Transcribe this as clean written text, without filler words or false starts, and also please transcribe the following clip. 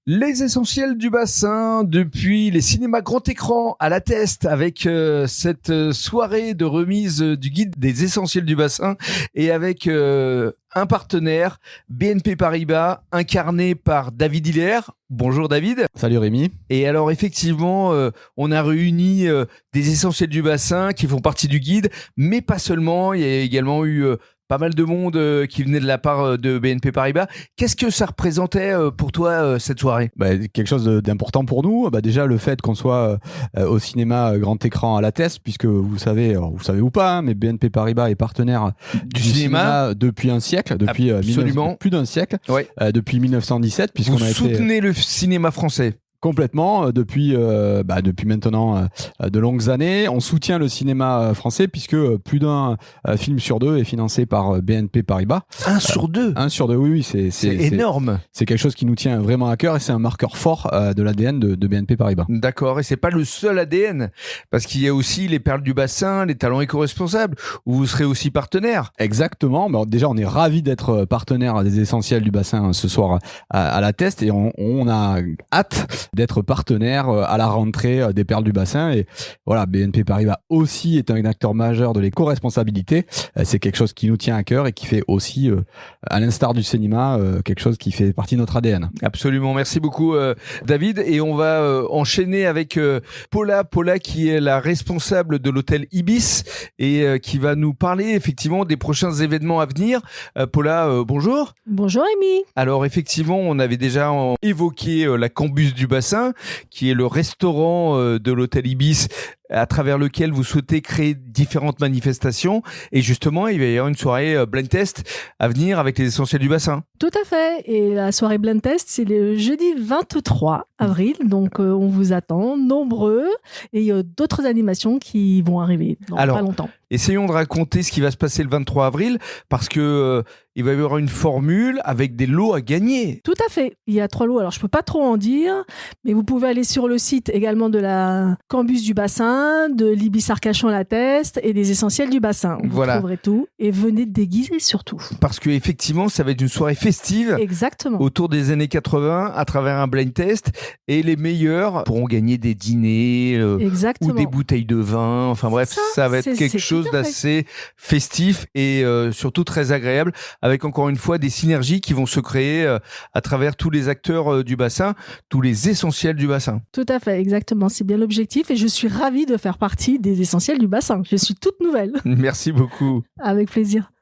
Les essentiels du bassin, depuis les cinémas grand écran à la Teste, avec cette soirée de remise du guide des essentiels du bassin et avec un partenaire, BNP Paribas, incarné par David Hilaire. Bonjour David. Salut Rémi. Et alors effectivement, on a réuni des essentiels du bassin qui font partie du guide, mais pas seulement. Il y a également eu pas mal de monde qui venait de la part de BNP Paribas. Qu'est-ce que ça représentait pour toi cette soirée ? Quelque chose d'important pour nous. Déjà le fait qu'on soit au cinéma grand écran à la Teste, puisque vous savez ou pas, mais BNP Paribas est partenaire du cinéma depuis un siècle, depuis plus d'un siècle, ouais. Depuis 1917, puisqu'on vous soutenez le cinéma français. Complètement, depuis maintenant de longues années. On soutient le cinéma français puisque plus d'un film sur deux est financé par BNP Paribas. Un sur deux, oui, c'est énorme. C'est quelque chose qui nous tient vraiment à cœur et c'est un marqueur fort de l'ADN de BNP Paribas. D'accord, et c'est pas le seul ADN, parce qu'il y a aussi les perles du bassin, les talents éco-responsables, où vous serez aussi partenaire. Exactement, déjà on est ravis d'être partenaire des essentiels du bassin ce soir à la Teste et on a hâte d'être partenaire à la rentrée des perles du bassin. Et voilà, BNP Paribas aussi est un acteur majeur de l'éco-responsabilité. C'est quelque chose qui nous tient à cœur et qui fait aussi, à l'instar du cinéma, quelque chose qui fait partie de notre ADN. Absolument, merci beaucoup David. Et on va enchaîner avec Paula qui est la responsable de l'hôtel Ibis et qui va nous parler effectivement des prochains événements à venir. Paula, bonjour. Bonjour Rémi. Alors effectivement, on avait déjà évoqué la Cambus du bassin, qui est le restaurant de l'hôtel Ibis, à travers lequel vous souhaitez créer différentes manifestations. Et justement, il va y avoir une soirée blind test à venir avec les essentiels du bassin. Tout à fait. Et la soirée blind test, c'est le jeudi 23 avril. Donc, on vous attend nombreux. Et il y a d'autres animations qui vont arriver dans pas longtemps. Essayons de raconter ce qui va se passer le 23 avril, parce que il va y avoir une formule avec des lots à gagner. Tout à fait. Il y a 3 lots. Alors, je peux pas trop en dire, mais vous pouvez aller sur le site également de la Cambus du bassin, de l'Ibis Arcachon à la Teste et des essentiels du bassin. Vous trouverez tout et venez déguiser surtout. Parce que effectivement, ça va être une soirée festive. Exactement. Autour des années 80 à travers un blind test, et les meilleurs pourront gagner des dîners ou des bouteilles de vin. Enfin bref, ça va être quelque chose d'assez festif et surtout très agréable, avec encore une fois des synergies qui vont se créer à travers tous les acteurs du bassin, tous les essentiels du bassin. Tout à fait, exactement. C'est bien l'objectif et je suis ravie de faire partie des essentiels du bassin. Je suis toute nouvelle. Merci beaucoup. Avec plaisir.